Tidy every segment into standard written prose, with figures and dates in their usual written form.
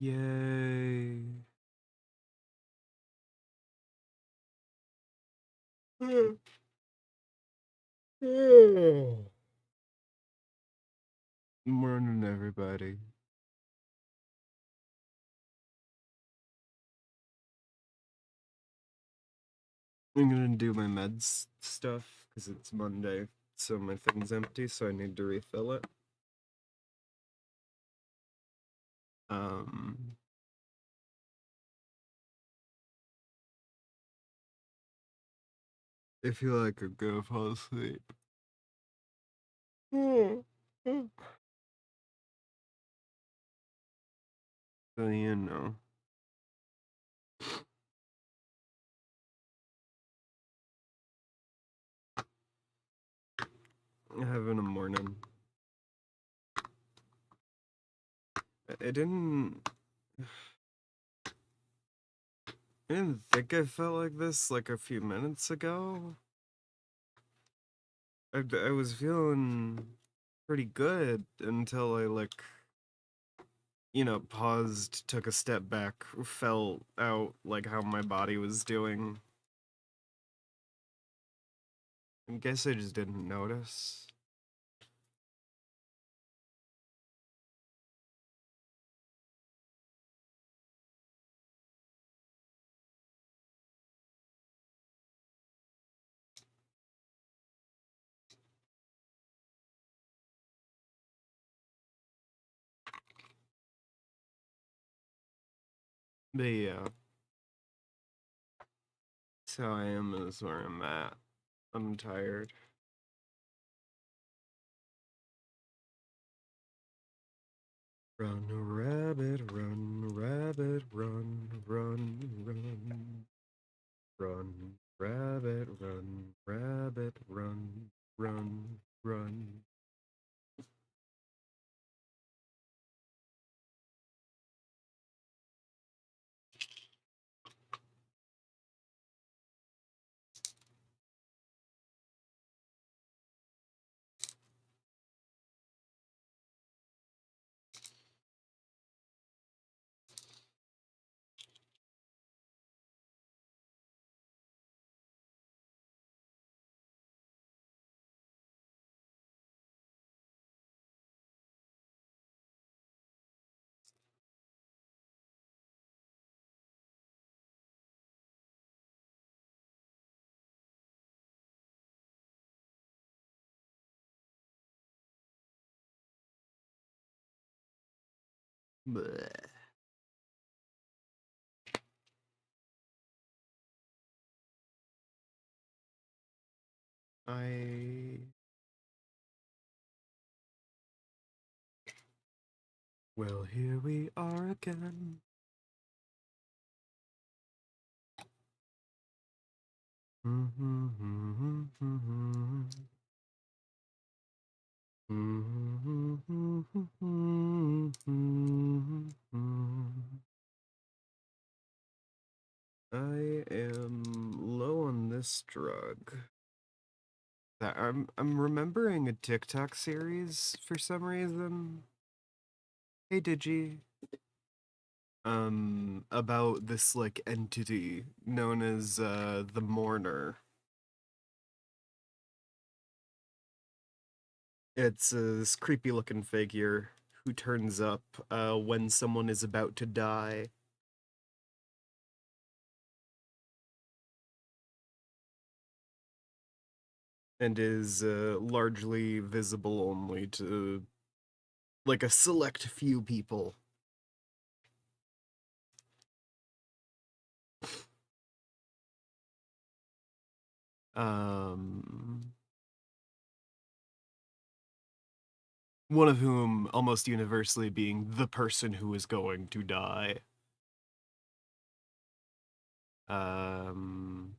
Yay. Morning, everybody. I'm gonna do my meds stuff because it's Monday, so my thing's empty, so I need to refill it. Um, I feel like I'm gonna fall asleep. So you know, having a morning. I didn't think I felt like this like a few minutes ago. I was feeling pretty good until I paused, took a step back, felt out like how my body was doing. I guess I just didn't notice. But yeah, that's how I am is where I'm at. I'm tired. Run, rabbit, run, rabbit, run, run, run. Run, rabbit, run, rabbit, run, run, run. Bleh. I Well, here we are again. I am low on this drug. I'm remembering a TikTok series for some reason. Hey, Digi. About this like entity known as the Mourner. It's this creepy looking figure who turns up when someone is about to die. And is largely visible only to like a select few people. Um, One of whom almost universally being the person who is going to die. Um,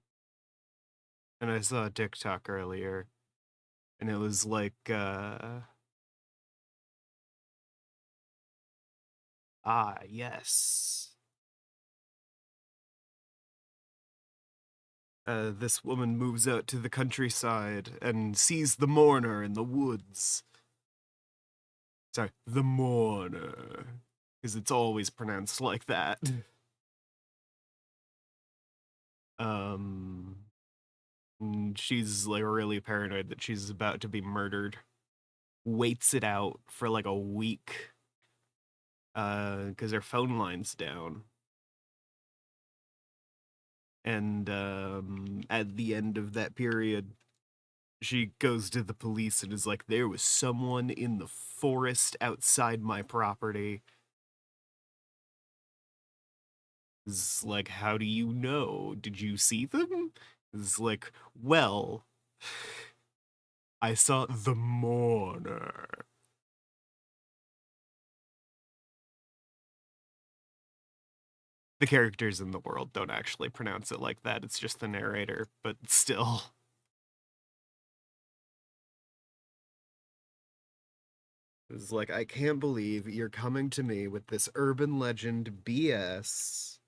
and I saw a TikTok earlier, and it was like, yes. This woman moves out to the countryside and sees the mourner in the woods. Sorry, the mourner. because it's always pronounced like that. Um, and she's like really paranoid that she's about to be murdered. Waits it out for like a week, because her phone line's down. And at the end of that period, she goes to the police and is like, there was someone in the forest outside my property. Is like, how do you know? Did you see them? Is like, well, I saw the mourner. The characters in the world don't actually pronounce it like that. It's just the narrator, but still. It's like, I can't believe you're coming to me with this urban legend BS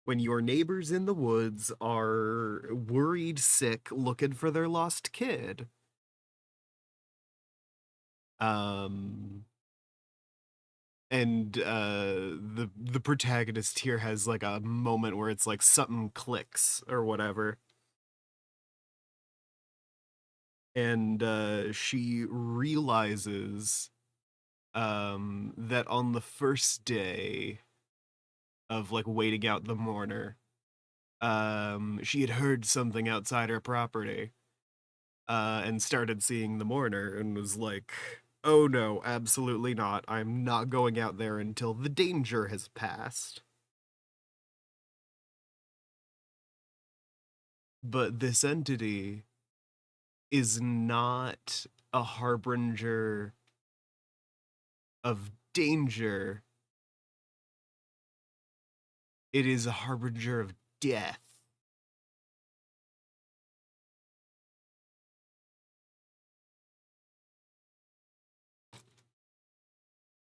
when your neighbors in the woods are worried sick looking for their lost kid. Um and the protagonist here has like a moment where it's like something clicks or whatever. And she realizes that on the first day of like waiting out the mourner, she had heard something outside her property, and started seeing the mourner and was like, oh no, absolutely not. I'm not going out there until the danger has passed. But this entity is not a harbinger of danger, it is a harbinger of death.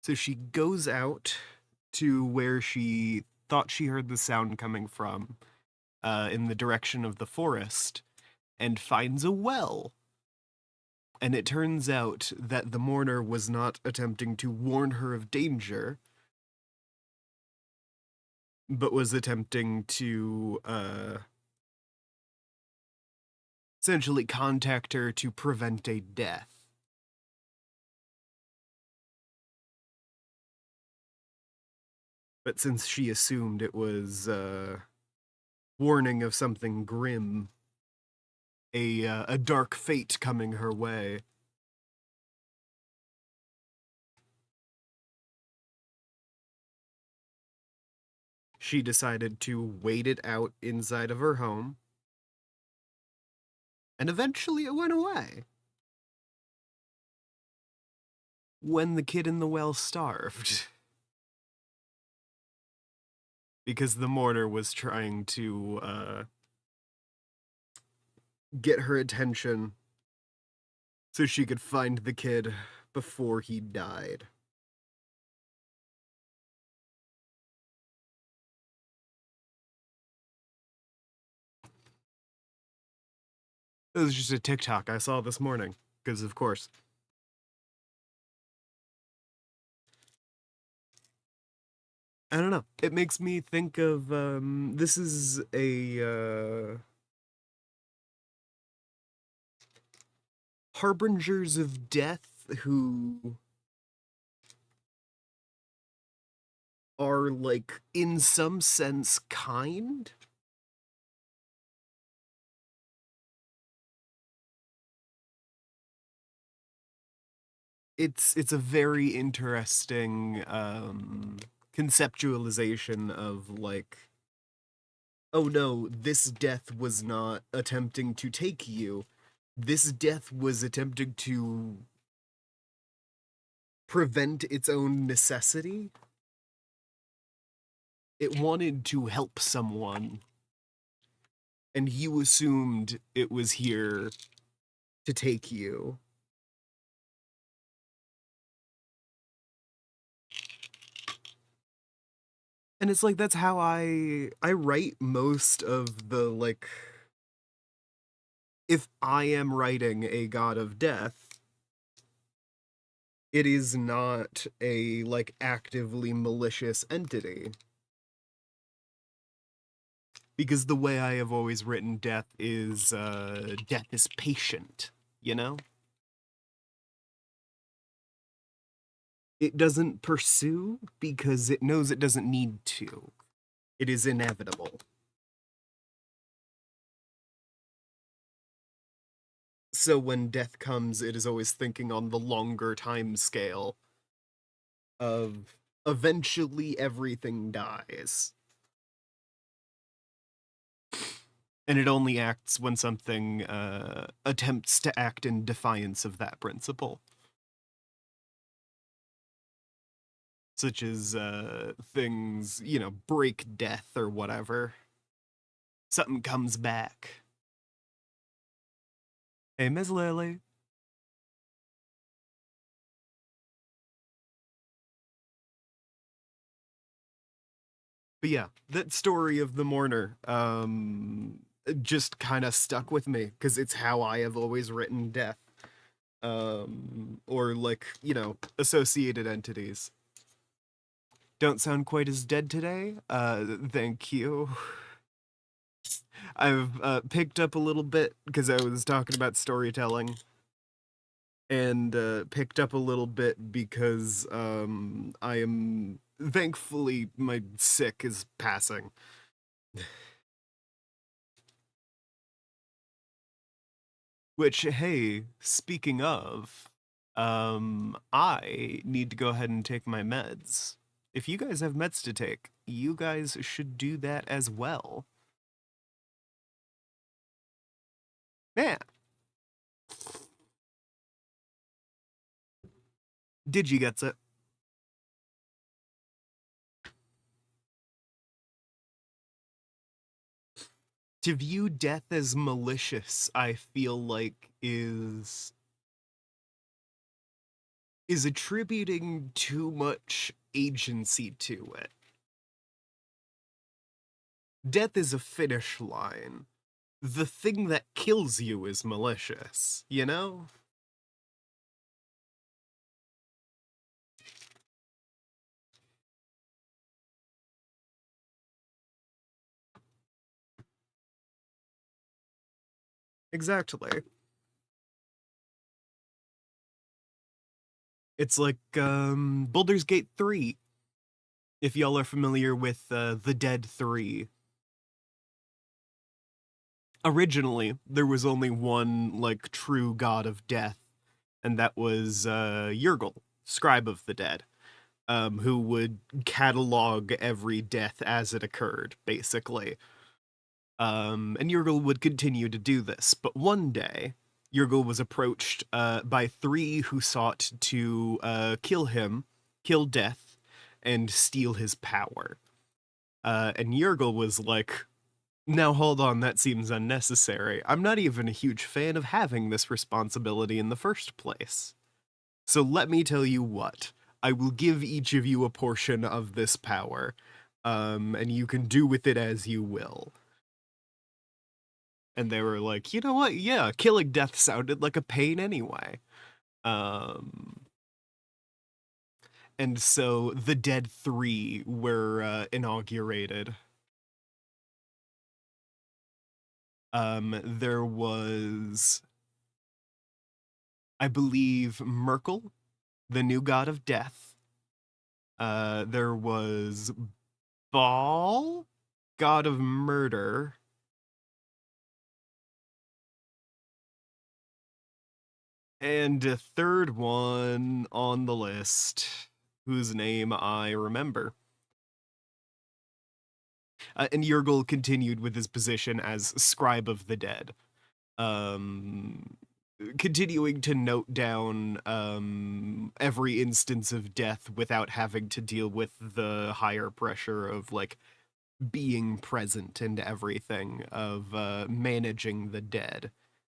So she goes out to where she thought she heard the sound coming from, in the direction of the forest, and finds a well. And it turns out that the mourner was not attempting to warn her of danger, but was attempting to essentially contact her to prevent a death. But since she assumed it was warning of something grim, a dark fate coming her way, she decided to wait it out inside of her home, and eventually it went away. When the kid in the well starved. Because the mourner was trying to get her attention so she could find the kid before he died. It was just a TikTok I saw this morning, because of course. I don't know. It makes me think of this is a harbingers of death who are like in some sense kind. It's a very interesting conceptualization of like, oh no, this death was not attempting to take you. This death was attempting to prevent its own necessity. It wanted to help someone, and you assumed it was here to take you. And it's like that's how I write most of the like, if I am writing a god of death, it is not a, like, actively malicious entity. Because the way I have always written death is patient, you know? It doesn't pursue because it knows it doesn't need to. It is inevitable. So when death comes, it is always thinking on the longer time scale of eventually everything dies. And it only acts when something attempts to act in defiance of that principle. Such as things, break death or whatever. Something comes back. Hey, Miss Lily. But yeah, that story of the mourner just kind of stuck with me because it's how I have always written death. Or like, associated entities. Don't sound quite as dead today. Thank you. I've picked up a little bit because I was talking about storytelling, and picked up a little bit because I am thankfully my sick is passing. Which, hey, speaking of, I need to go ahead and take my meds. If you guys have meds to take, you guys should do that as well. Man, did you get it? To view death as malicious, I feel like is attributing too much agency to it. Death is a finish line. The thing that kills you is malicious, you know? Exactly. It's like Baldur's Gate 3, if y'all are familiar with The Dead 3. Originally, there was only one, like, true god of death, and that was Yurgle, Scribe of the Dead, who would catalog every death as it occurred, basically. And Yurgle would continue to do this, but one day, Yurgle was approached by three who sought to kill him, kill Death, and steal his power. And Yurgle was like, now hold on, that seems unnecessary. I'm not even a huge fan of having this responsibility in the first place. So let me tell you what. I will give each of you a portion of this power, and you can do with it as you will. And they were like, you know what? Yeah, killing Death sounded like a pain anyway. Um, and so the Dead 3 were inaugurated. There was, I believe, Merkel, the new god of death. There was Baal, god of murder. And a third one on the list, whose name I remember. And Yurgle continued with his position as Scribe of the Dead, um, continuing to note down every instance of death without having to deal with the higher pressure of, like, being present and everything, of managing the dead.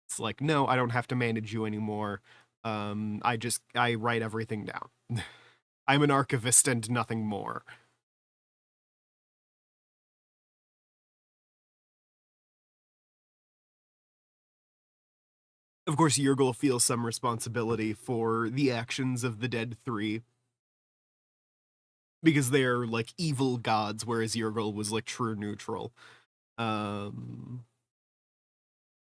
It's like, no, I don't have to manage you anymore. I write everything down. I'm an archivist and nothing more. Of course, Yergul feels some responsibility for the actions of the dead three because they're like evil gods, whereas Yergul was like true neutral. Um,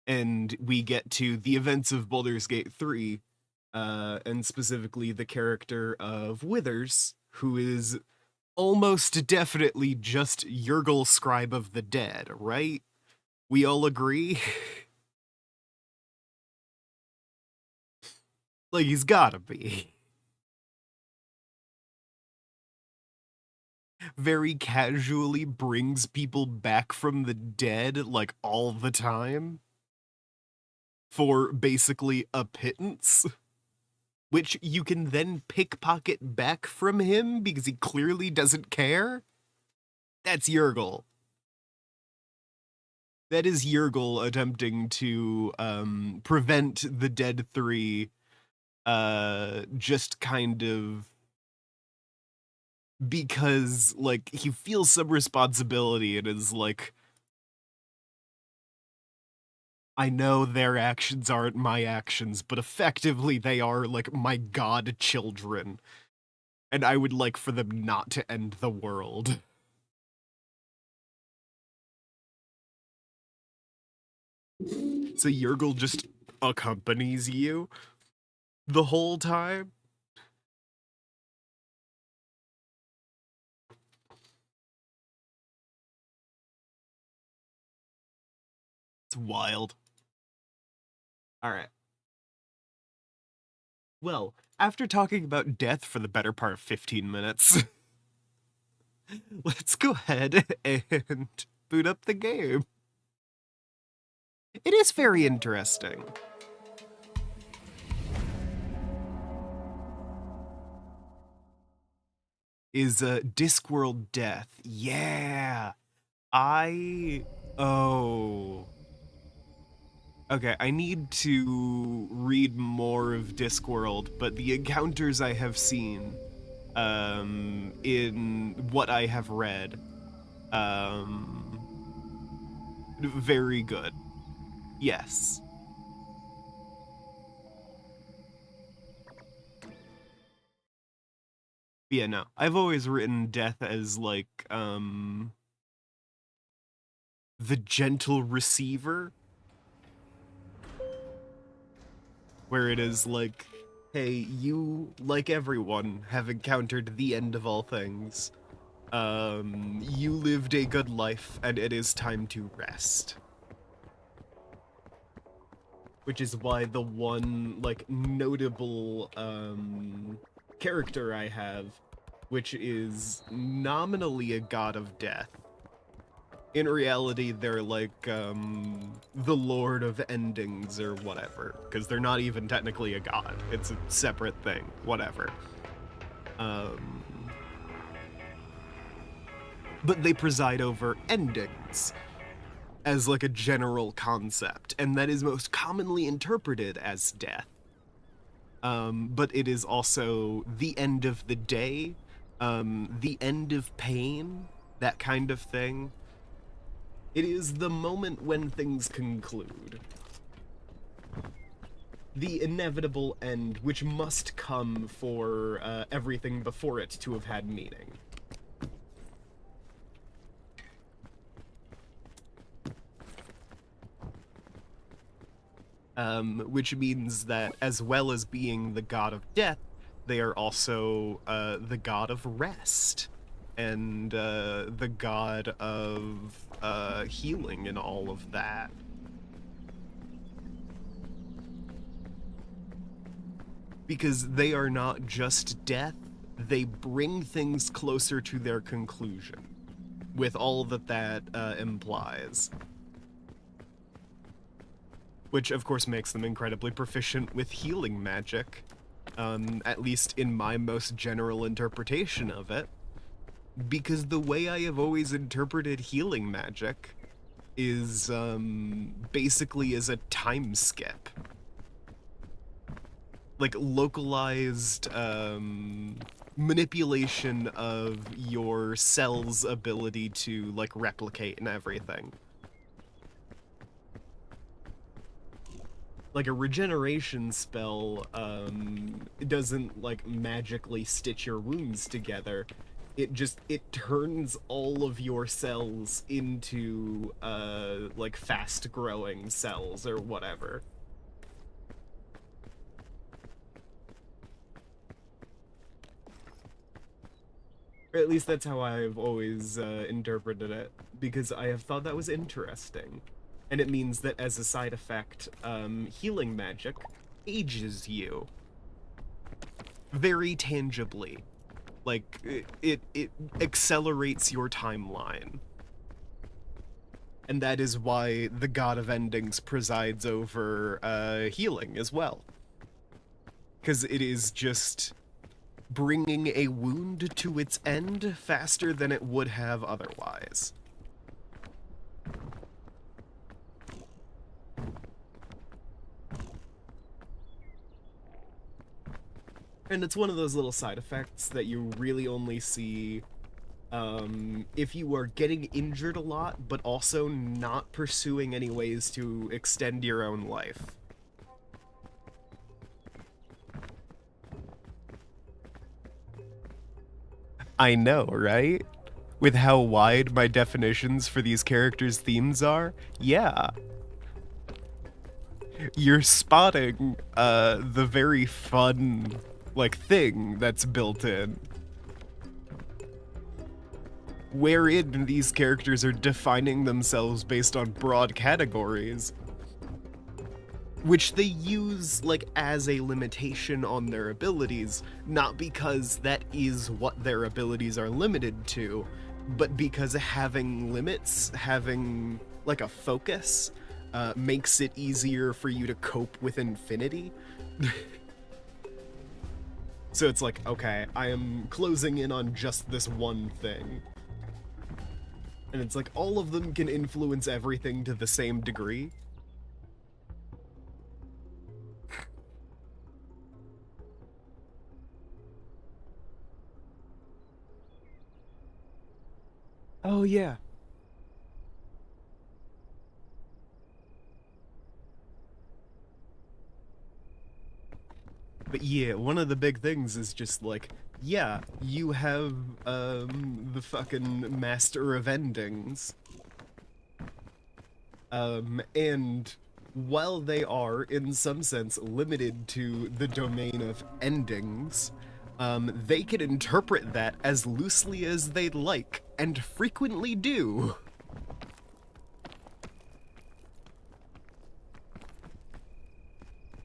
and we get to the events of Baldur's Gate 3, and specifically the character of Withers, who is almost definitely just Yergul, Scribe of the Dead, right? We all agree? Like, he's gotta be. Very casually brings people back from the dead, like, all the time for basically a pittance, which you can then pickpocket back from him because he clearly doesn't care. That's Yergul. That is Yergul attempting to prevent the dead three just kind of because like he feels some responsibility and is like, I know their actions aren't my actions, but effectively they are like my god children, and I would like for them not to end the world. So Yergul just accompanies you the whole time. It's wild. All right. Well, after talking about death for the better part of 15 minutes, let's go ahead and boot up the game. It is very interesting. Is Discworld Death. Yeah. I oh. Okay, I need to read more of Discworld, but the encounters I have seen in what I have read um very good. Yes. Yeah, no. I've always written death as like the gentle receiver, where it is like, hey, you, like everyone, have encountered the end of all things. You lived a good life, and it is time to rest. Which is why the one, like, notable, character I have, which is nominally a god of death. In reality, they're like, the Lord of Endings or whatever, because they're not even technically a god. It's a separate thing, whatever. But they preside over endings as like a general concept, and that is most commonly interpreted as death. But it is also the end of the day, the end of pain, that kind of thing. It is the moment when things conclude. The inevitable end, which must come for everything before it to have had meaning. Which means that as well as being the god of death, they are also the god of rest and the god of healing and all of that. Because they are not just death, they bring things closer to their conclusion, with all that that implies. Which, of course, makes them incredibly proficient with healing magic, at least in my most general interpretation of it. Because the way I have always interpreted healing magic is basically as a time skip. Like localized manipulation of your cell's ability to like replicate and everything. like a regeneration spell it doesn't like magically stitch your wounds together. It turns all of your cells into like fast growing cells or whatever. Or at least that's how I've always interpreted it, because I have thought that was interesting. And it means that as a side effect, healing magic ages you very tangibly. Like, it accelerates your timeline. And that is why the God of Endings presides over healing as well. Because it is just bringing a wound to its end faster than it would have otherwise. And it's one of those little side effects that you really only see if you are getting injured a lot, but also not pursuing any ways to extend your own life. I know, right? With how wide my definitions for these characters' themes are? Yeah. You're spotting the very fun, like, thing that's built in. Wherein these characters are defining themselves based on broad categories, which they use, like, as a limitation on their abilities, not because that is what their abilities are limited to, but because having limits, having, like, a focus, makes it easier for you to cope with infinity. So it's like, okay, I am closing in on just this one thing. And it's like, all of them can influence everything to the same degree. Oh, yeah. But yeah, one of the big things is just like, yeah, you have the fucking Master of Endings. And while they are, in some sense, limited to the domain of endings, they can interpret that as loosely as they'd like, and frequently do.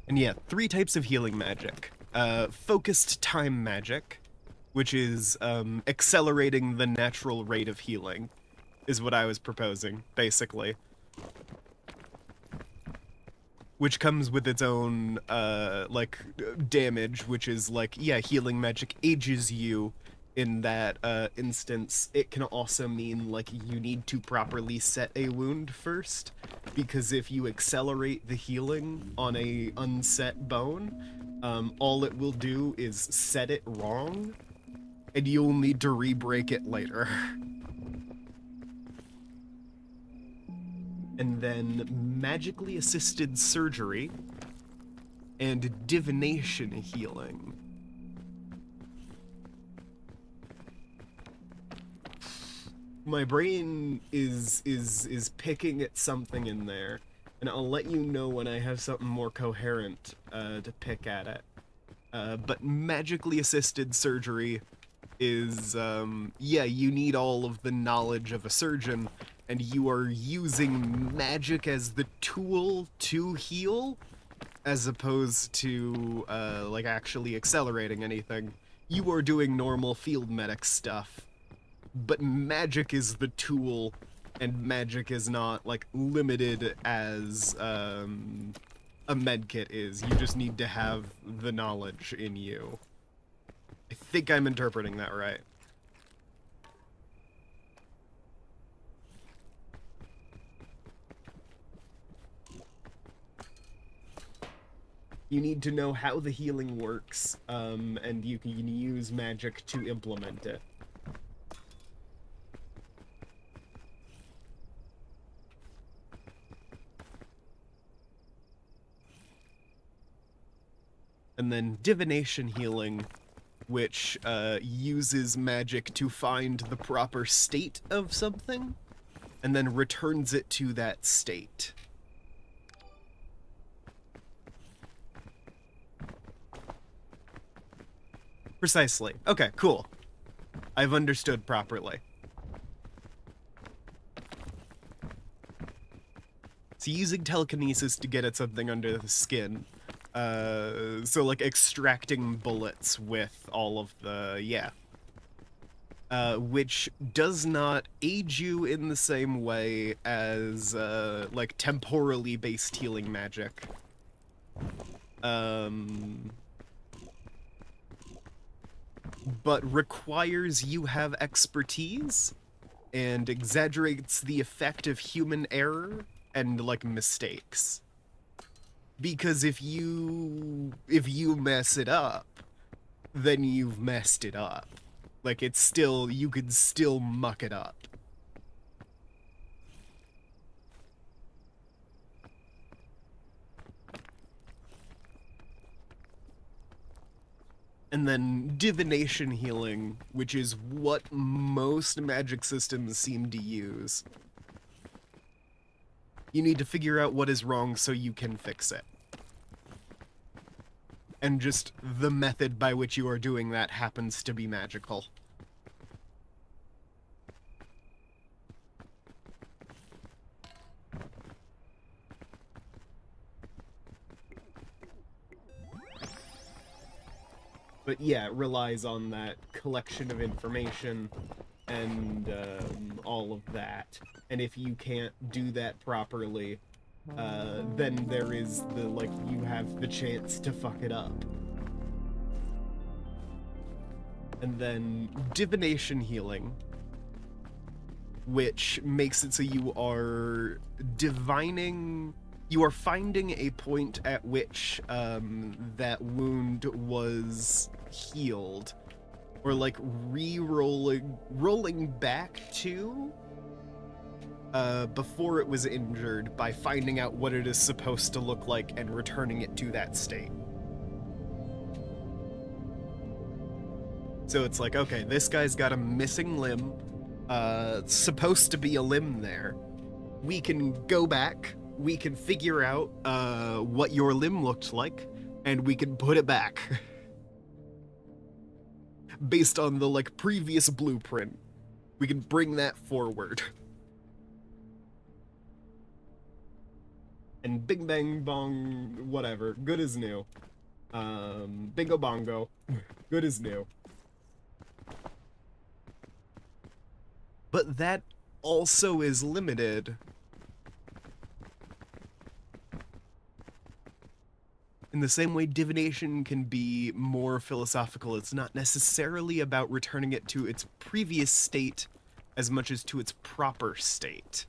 And yeah, 3 types of healing magic. Focused time magic, which is accelerating the natural rate of healing, is what I was proposing, basically. Which comes with its own, like, damage, which is like, yeah, healing magic ages you. In that instance, it can also mean, like, you need to properly set a wound first, because if you accelerate the healing on a unset bone, all it will do is set it wrong, and you'll need to re-break it later. And then magically assisted surgery and divination healing. My brain is picking at something in there, and I'll let you know when I have something more coherent to pick at it. But magically assisted surgery is, yeah, you need all of the knowledge of a surgeon, and you are using magic as the tool to heal, as opposed to, like, actually accelerating anything. You are doing normal field medic stuff, but magic is the tool, and magic is not, like, limited as, a medkit is. You just need to have the knowledge in you. I think I'm interpreting that right. You need to know how the healing works, and you can use magic to implement it. And then divination healing, which uses magic to find the proper state of something, and then returns it to that state. Precisely. Okay, cool. I've understood properly. So using telekinesis to get at something under the skin. So like extracting bullets with all of the, yeah. Which does not aid you in the same way as, like, temporally based healing magic. But requires you have expertise and exaggerates the effect of human error and, like, mistakes. Because if you mess it up, then you've messed it up. Like, it's still, you could still muck it up. And then divination healing, which is what most magic systems seem to use. You need to figure out what is wrong so you can fix it. And just the method by which you are doing that happens to be magical. But yeah, it relies on that collection of information and all of that. And if you can't do that properly, then there is the, like, you have the chance to fuck it up. And then divination healing, which makes it so you are divining, you are finding a point at which that wound was healed, or like rolling back to before it was injured by finding out what it is supposed to look like and returning it to that state. So it's like, okay, this guy's got a missing limb, supposed to be a limb there. We can go back, we can figure out what your limb looked like, and we can put it back. Based on the, like, previous blueprint. We can bring that forward. And bing bang bong, whatever, good as new. Bingo bongo, good as new. But that also is limited in the same way divination can be more philosophical. It's not necessarily about returning it to its previous state as much as to its proper state.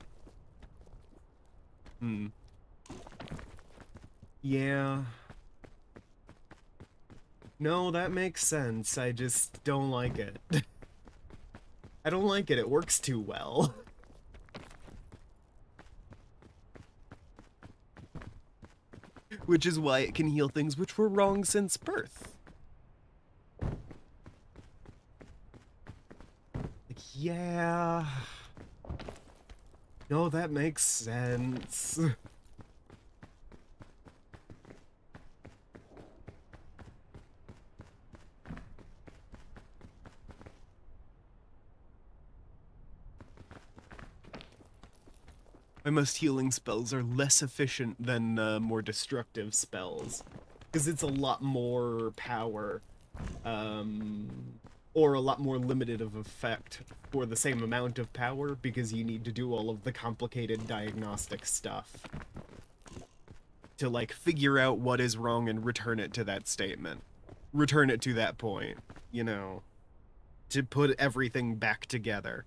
Yeah. No, that makes sense. I just don't like it. I don't like it. It works too well. Which is why it can heal things which were wrong since birth. Like, yeah. No, that makes sense. My most healing spells are less efficient than more destructive spells, because it's a lot more power, or a lot more limited of effect for the same amount of power, because you need to do all of the complicated diagnostic stuff to, like, figure out what is wrong and return it to that statement. Return it to that point, you know, to put everything back together.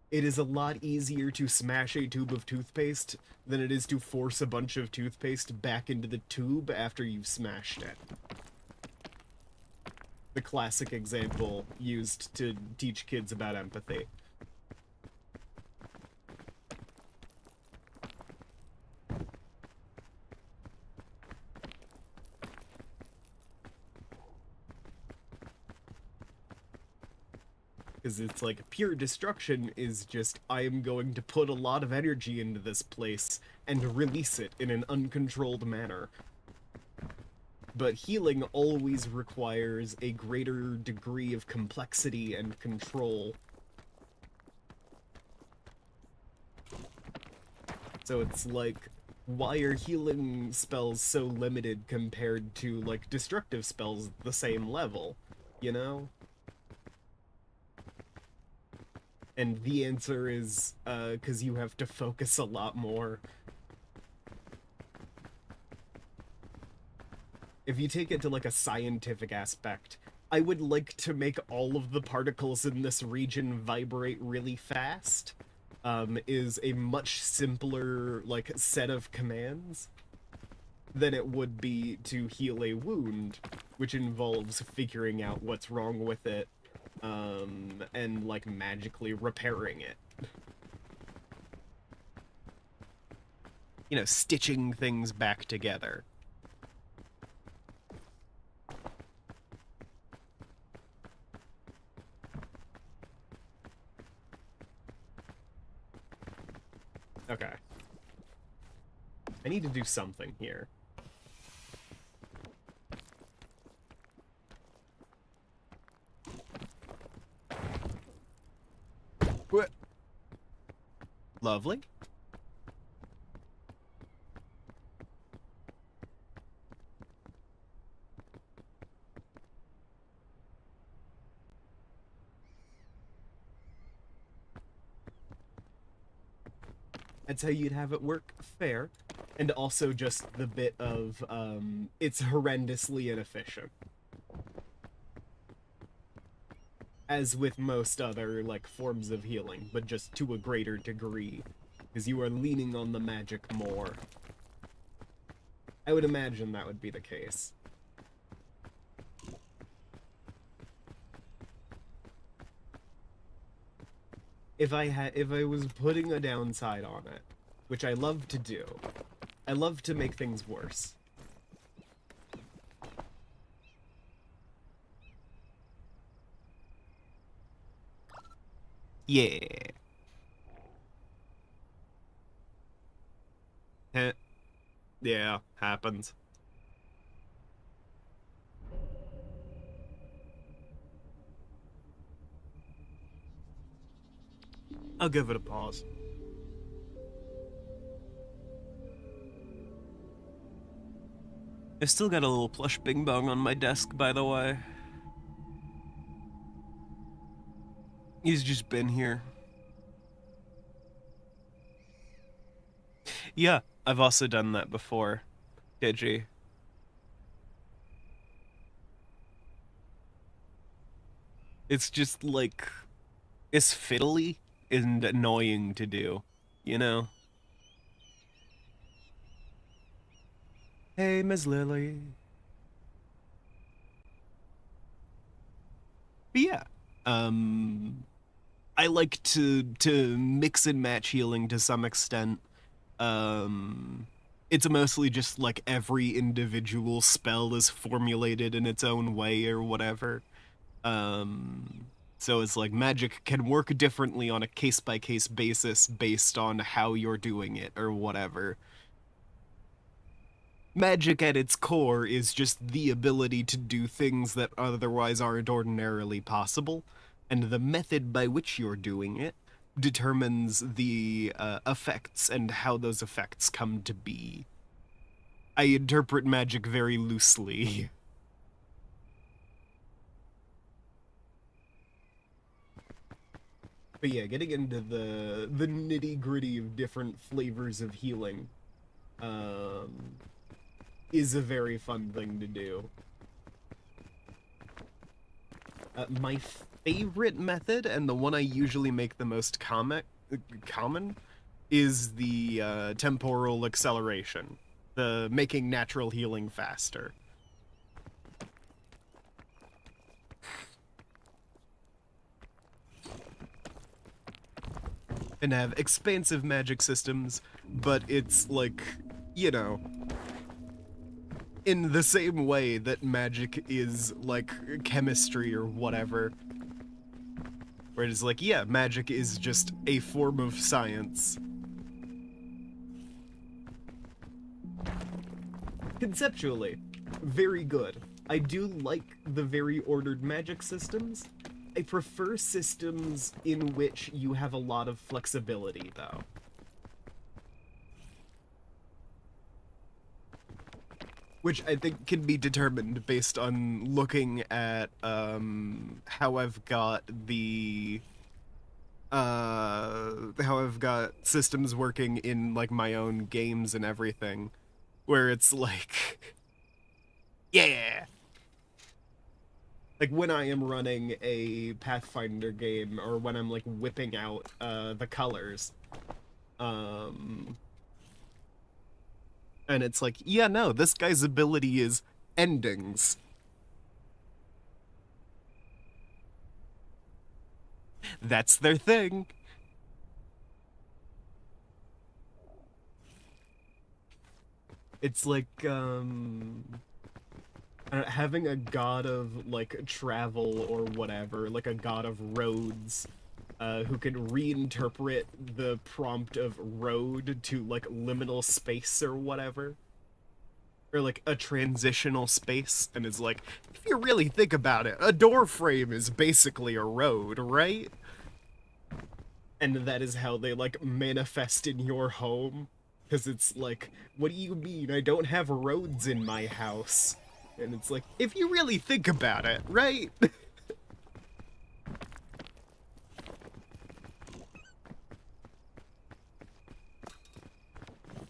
It is a lot easier to smash a tube of toothpaste than it is to force a bunch of toothpaste back into the tube after you've smashed it. The classic example used to teach kids about empathy. Because it's like pure destruction is just, I am going to put a lot of energy into this place and release it in an uncontrolled manner. But healing always requires a greater degree of complexity and control. So it's like, why are healing spells so limited compared to, like, destructive spells the same level, you know? And the answer is, because you have to focus a lot more. If you take it to, like, a scientific aspect, I would like to make all of the particles in this region vibrate really fast. Is a much simpler, like, set of commands than it would be to heal a wound, which involves figuring out what's wrong with it, and, like, magically repairing it. You know, stitching things back together. Okay. I need to do something here. What? Lovely. That's how you'd have it work. Fair. And also just the bit of, it's horrendously inefficient. As with most other, like, forms of healing, but just to a greater degree. Because you are leaning on the magic more. I would imagine that would be the case. If I was putting a downside on it, which I love to do, I love to make things worse. Yeah. Heh. Yeah, happens. I'll give it a pause. I've still got a little plush Bing Bong on my desk, by the way. He's just been here. Yeah, I've also done that before, Digi. It's just, like, it's fiddly and annoying to do, you know? Hey, Ms. Lily. But yeah, I like to mix and match healing to some extent. It's mostly just like every individual spell is formulated in its own way or whatever. So it's like magic can work differently on a case-by-case basis based on how you're doing it or whatever. Magic at its core is just the ability to do things that otherwise aren't ordinarily possible, and the method by which you're doing it determines the effects and how those effects come to be. I interpret magic very loosely. But yeah, getting into the nitty-gritty of different flavors of healing is a very fun thing to do. My favorite method, and the one I usually make the most common, is the temporal acceleration, the making natural healing faster. And have expansive magic systems, but it's like, you know, in the same way that magic is like chemistry or whatever. Where it is like, yeah, magic is just a form of science. Conceptually, very good. I do like the very ordered magic systems. I prefer systems in which you have a lot of flexibility, though. Which I think can be determined based on looking at how I've got how I've got systems working in like my own games and everything, where it's like, yeah, like when I am running a Pathfinder game or when I'm like whipping out the colors, um, and it's like, yeah, no, this guy's ability is endings. That's their thing. It's like having a god of like travel or whatever, like a god of roads, who can reinterpret the prompt of road to like liminal space or whatever, or like a transitional space, and is like, if you really think about it, a door frame is basically a road, right? And that is how they like manifest in your home, because it's like, what do you mean I don't have roads in my house? And it's like, if you really think about it, right?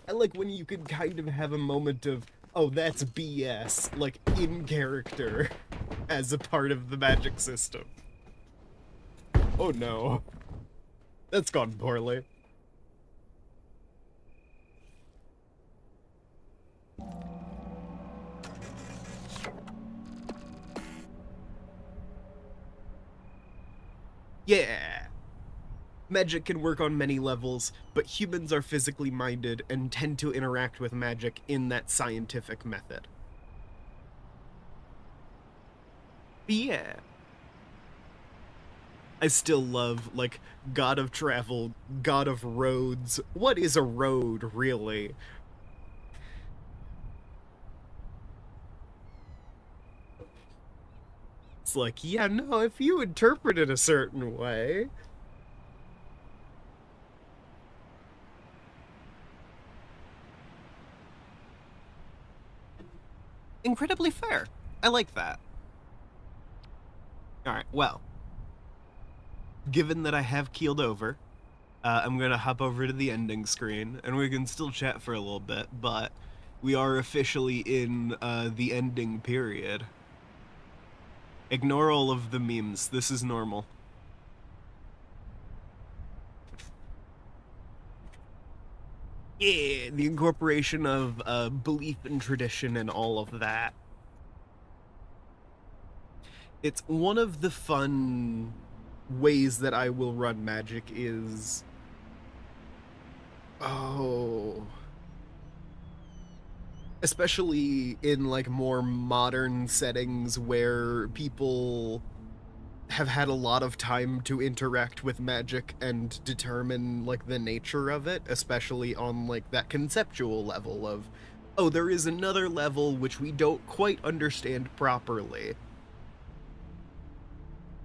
I like when you could kind of have a moment of, oh, that's BS, like in character, as a part of the magic system. Oh no. That's gone poorly. Yeah! Magic can work on many levels, but humans are physically minded and tend to interact with magic in that scientific method. But yeah. I still love, like, God of Travel, God of Roads. What is a road, really? It's like, yeah, no, if you interpret it a certain way. Incredibly fair. I like that. Alright, well, given that I have keeled over, I'm gonna hop over to the ending screen, and we can still chat for a little bit, but we are officially in the ending period. Ignore all of the memes, this is normal. Yeah, the incorporation of belief and tradition and all of that. It's one of the fun ways that I will run magic is, oh, especially in like more modern settings where people have had a lot of time to interact with magic and determine like the nature of it, especially on like that conceptual level of, oh, there is another level which we don't quite understand properly.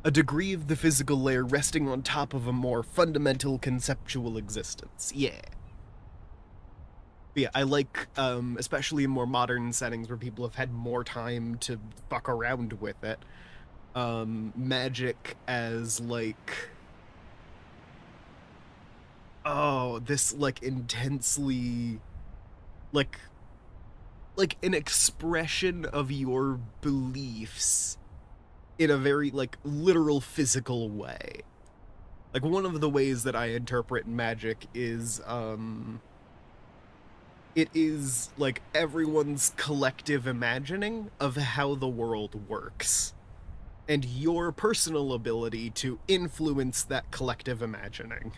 A degree of the physical layer resting on top of a more fundamental conceptual existence. Yeah. But yeah, I like, especially in more modern settings where people have had more time to fuck around with it, magic as like, oh, this like intensely, like an expression of your beliefs in a very like literal physical way. Like one of the ways that I interpret magic is it is like everyone's collective imagining of how the world works, and your personal ability to influence that collective imagining.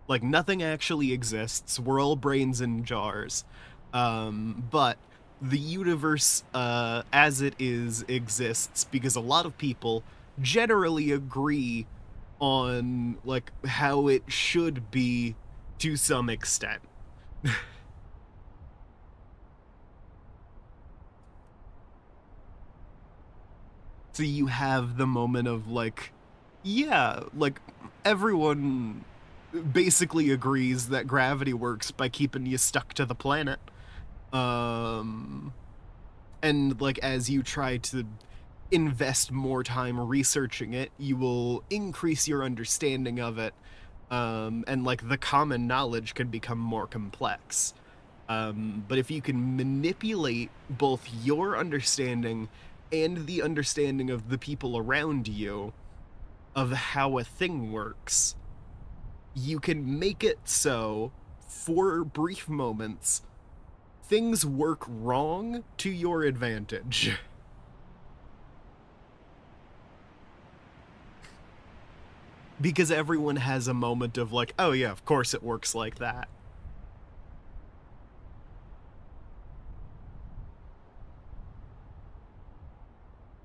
Like nothing actually exists, we're all brains in jars, but the universe as it is exists because a lot of people generally agree on like how it should be to some extent. So you have the moment of like, yeah, like everyone basically agrees that gravity works by keeping you stuck to the planet. Um and like as you try to invest more time researching it, you will increase your understanding of it. And like the common knowledge can become more complex. But if you can manipulate both your understanding and the understanding of the people around you of how a thing works, you can make it so for brief moments things work wrong to your advantage. Because everyone has a moment of like, oh yeah, of course it works like that.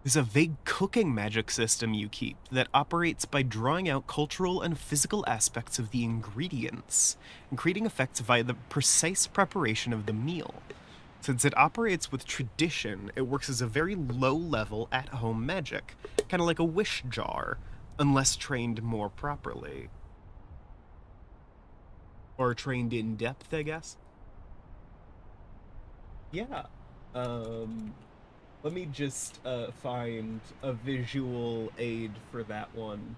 There's a vague cooking magic system you keep that operates by drawing out cultural and physical aspects of the ingredients and creating effects via the precise preparation of the meal. Since it operates with tradition, it works as a very low level at home magic, kind of like a wish jar, unless trained more properly. Or trained in depth, I guess. Yeah. Um, Let me just find a visual aid for that one.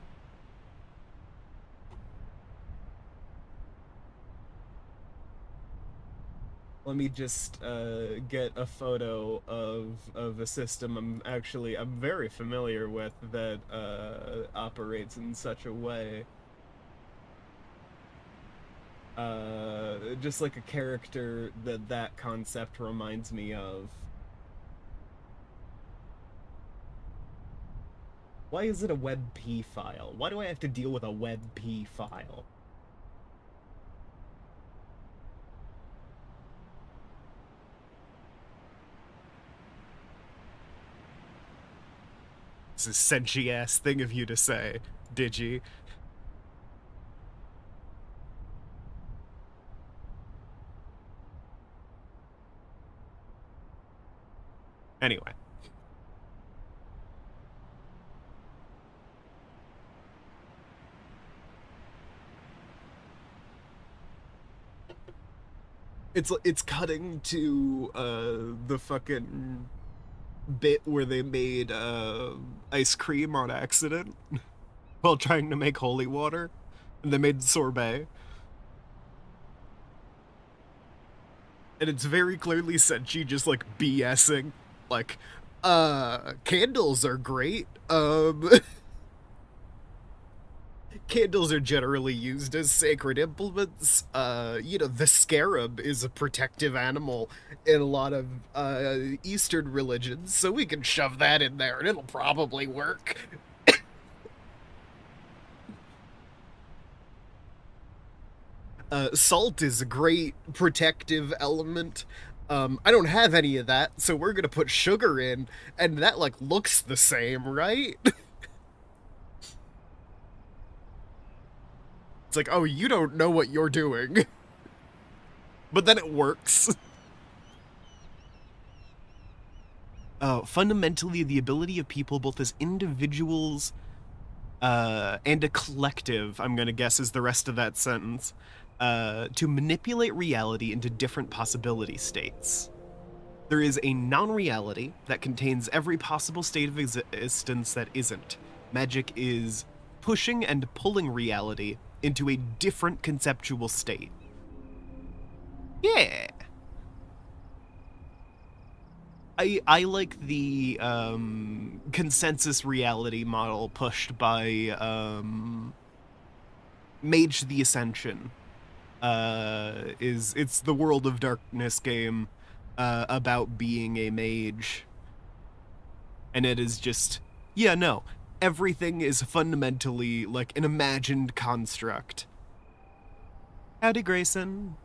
Let me just get a photo of a system I'm very familiar with that operates in such a way. Just like a character that concept reminds me of. Why is it a WebP file? Why do I have to deal with a WebP file? It's a sentient ass thing of you to say, Digi. Anyway, it's cutting to the fucking bit where they made ice cream on accident while trying to make holy water, and they made sorbet, and it's very clearly Senshi just like BSing, like, candles are great. Candles are generally used as sacred implements. The scarab is a protective animal in a lot of Eastern religions, so we can shove that in there and it'll probably work. Salt is a great protective element. I don't have any of that, so we're gonna put sugar in, and that like looks the same, right? It's like, oh, you don't know what you're doing. But then it works. Fundamentally, the ability of people, both as individuals and a collective, I'm going to guess is the rest of that sentence, to manipulate reality into different possibility states. There is a non reality that contains every possible state of existence that isn't. Magic is pushing and pulling reality into a different conceptual state. Yeah. I like the consensus reality model pushed by Mage the Ascension. It's the World of Darkness game about being a mage, and it is just, yeah, no, everything is fundamentally like an imagined construct. Howdy, Grayson.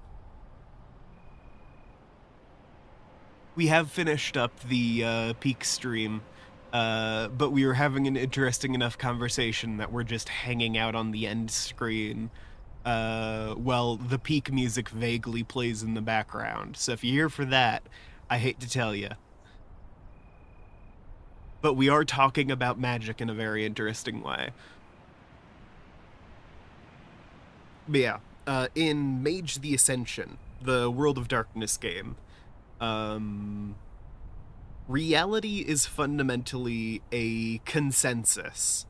We have finished up the peak stream, but we were having an interesting enough conversation that we're just hanging out on the end screen while the peak music vaguely plays in the background. So if you're here for that, I hate to tell you. But we are talking about magic in a very interesting way. But yeah, in Mage the Ascension, the World of Darkness game, um, reality is fundamentally a consensus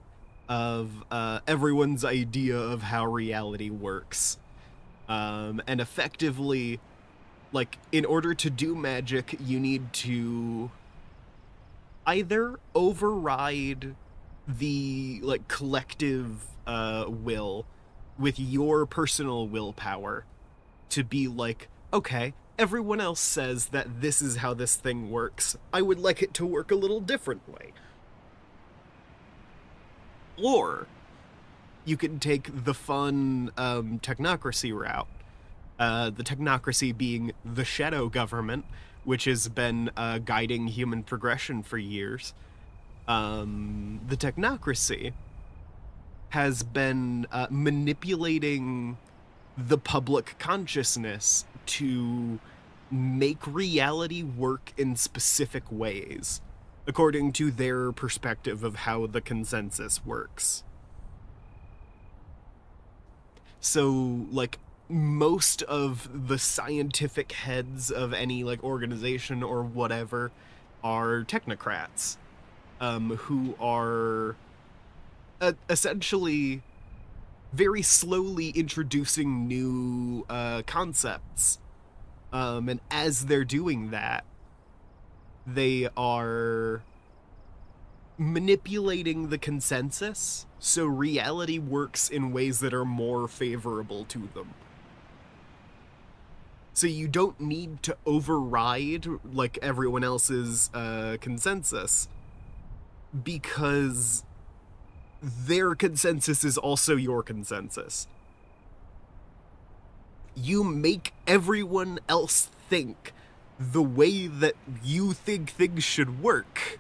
of everyone's idea of how reality works. And effectively, like, in order to do magic, you need to either override the, like, collective will with your personal willpower to be like, okay, everyone else says that this is how this thing works. I would like it to work a little differently. Or you can take the fun technocracy route. The technocracy being the shadow government, which has been guiding human progression for years. The technocracy has been manipulating the public consciousness to make reality work in specific ways, according to their perspective of how the consensus works. So, like, most of the scientific heads of any, like, organization or whatever are technocrats, who are essentially very slowly introducing new concepts. And as they're doing that, they are manipulating the consensus so reality works in ways that are more favorable to them. So you don't need to override, like, everyone else's consensus, because their consensus is also your consensus. You make everyone else think the way that you think things should work.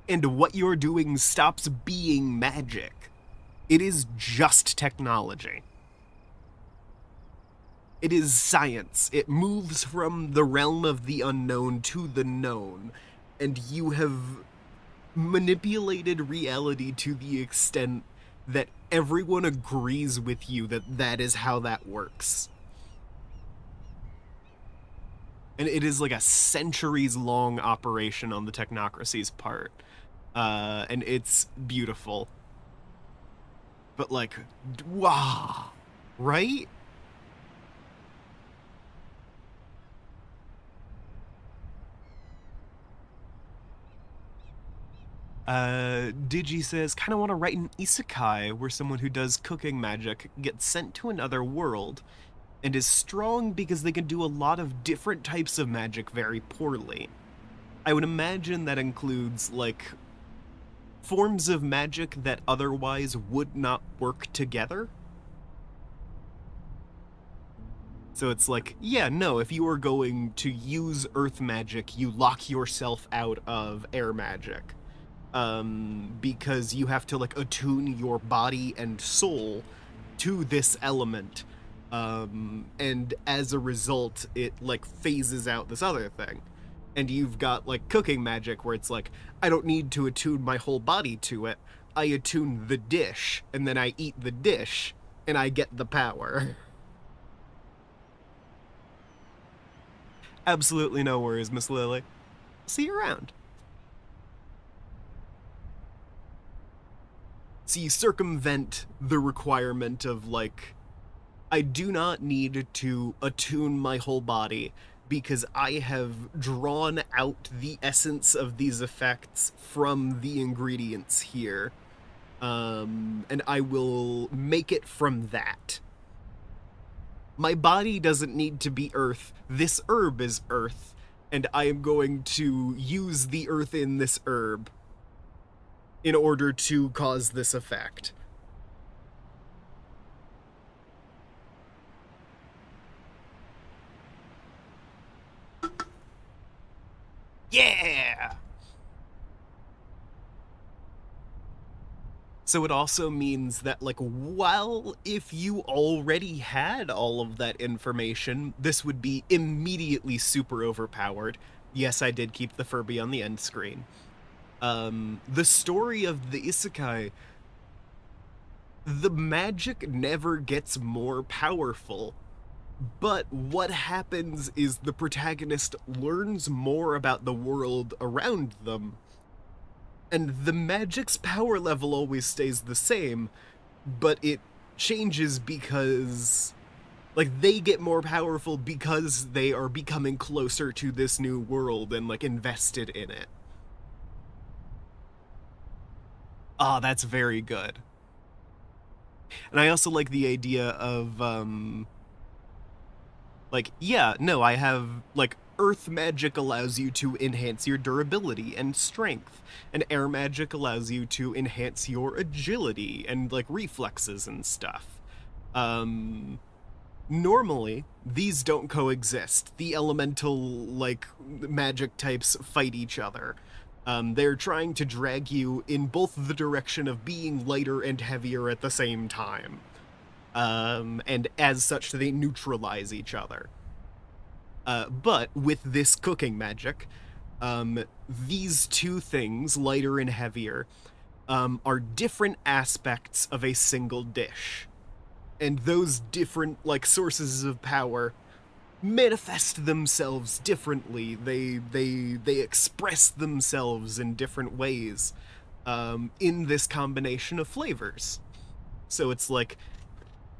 And what you're doing stops being magic. It is just technology. It is science. It moves from the realm of the unknown to the known. And you have manipulated reality to the extent that everyone agrees with you that that is how that works. And it is like a centuries-long operation on the technocracy's part. And it's beautiful. But, like, wow, right? Digi says, kind of want to write an isekai where someone who does cooking magic gets sent to another world and is strong because they can do a lot of different types of magic very poorly. I would imagine that includes, like, forms of magic that otherwise would not work together. So it's like, yeah, no, if you are going to use earth magic, you lock yourself out of air magic. Because you have to, like, attune your body and soul to this element. And as a result, it, like, phases out this other thing. And you've got, like, cooking magic where it's like, I don't need to attune my whole body to it. I attune the dish, and then I eat the dish, and I get the power. Absolutely no worries, Miss Lily. See you around. So you circumvent the requirement of, like, I do not need to attune my whole body because I have drawn out the essence of these effects from the ingredients here. And I will make it from that. My body doesn't need to be earth. This herb is earth, and I am going to use the earth in this herb in order to cause this effect. Yeah! So it also means that, like, while if you already had all of that information, this would be immediately super overpowered. Yes, I did keep the Furby on the end screen. The story of the isekai, the magic never gets more powerful. But what happens is the protagonist learns more about the world around them. And the magic's power level always stays the same, but it changes because, like, they get more powerful because they are becoming closer to this new world and, like, invested in it. Ah, that's very good. And I also like the idea of like, yeah, no, I have, like, earth magic allows you to enhance your durability and strength, and air magic allows you to enhance your agility and, like, reflexes and stuff. Normally, these don't coexist. The elemental, like, magic types fight each other. They're trying to drag you in both the direction of being lighter and heavier at the same time. And as such, they neutralize each other. But with this cooking magic, these two things, lighter and heavier, are different aspects of a single dish. And those different, like, sources of power manifest themselves differently. They express themselves in different ways in this combination of flavors. So it's like,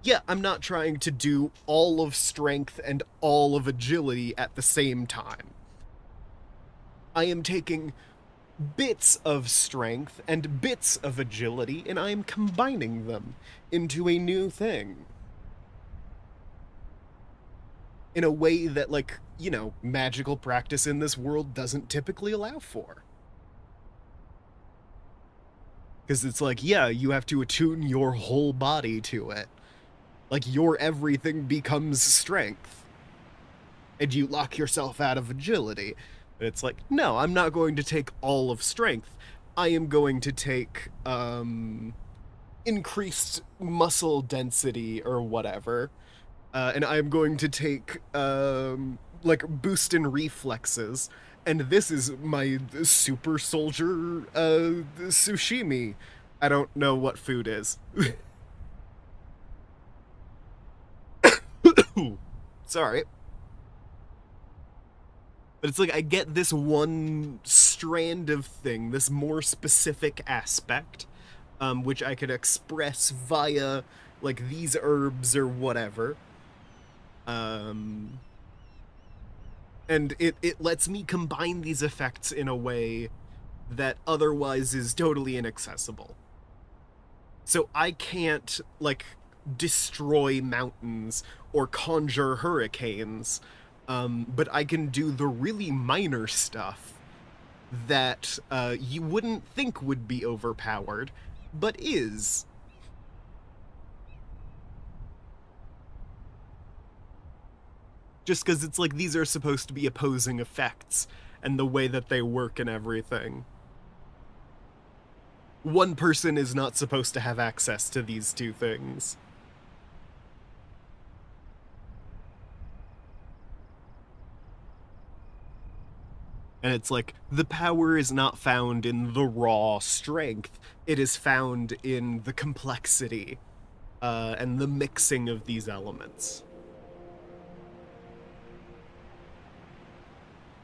yeah, I'm not trying to do all of strength and all of agility at the same time. I am taking bits of strength and bits of agility, and I am combining them into a new thing. In a way that, like, you know, magical practice in this world doesn't typically allow for. Because it's like, yeah, you have to attune your whole body to it. Like, your everything becomes strength. And you lock yourself out of agility. It's like, no, I'm not going to take all of strength. I am going to take increased muscle density or whatever. And I'm going to take like boost in reflexes. And this is my super soldier sushimi. I don't know what food is. Sorry. But it's like I get this one strand of thing, this more specific aspect, which I could express via, like, these herbs or whatever. And it lets me combine these effects in a way that otherwise is totally inaccessible. So I can't, like, destroy mountains or conjure hurricanes, but I can do the really minor stuff that you wouldn't think would be overpowered, but is. Just because it's like these are supposed to be opposing effects, and the way that they work and everything. One person is not supposed to have access to these two things. And it's like, the power is not found in the raw strength, it is found in the complexity and the mixing of these elements.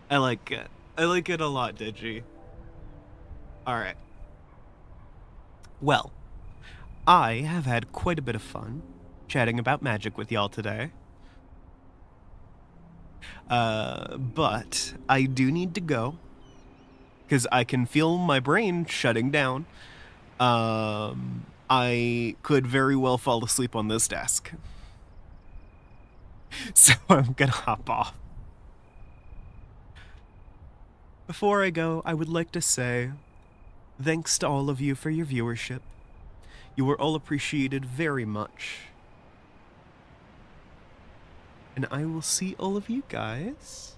I like it. I like it a lot, Digi. Alright. Well, I have had quite a bit of fun chatting about magic with y'all today. But I do need to go because I can feel my brain shutting down. I could very well fall asleep on this desk. So I'm gonna hop off. Before I go, I would like to say thanks to all of you for your viewership. You were all appreciated very much. And I will see all of you guys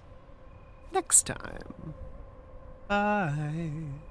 next time. Bye.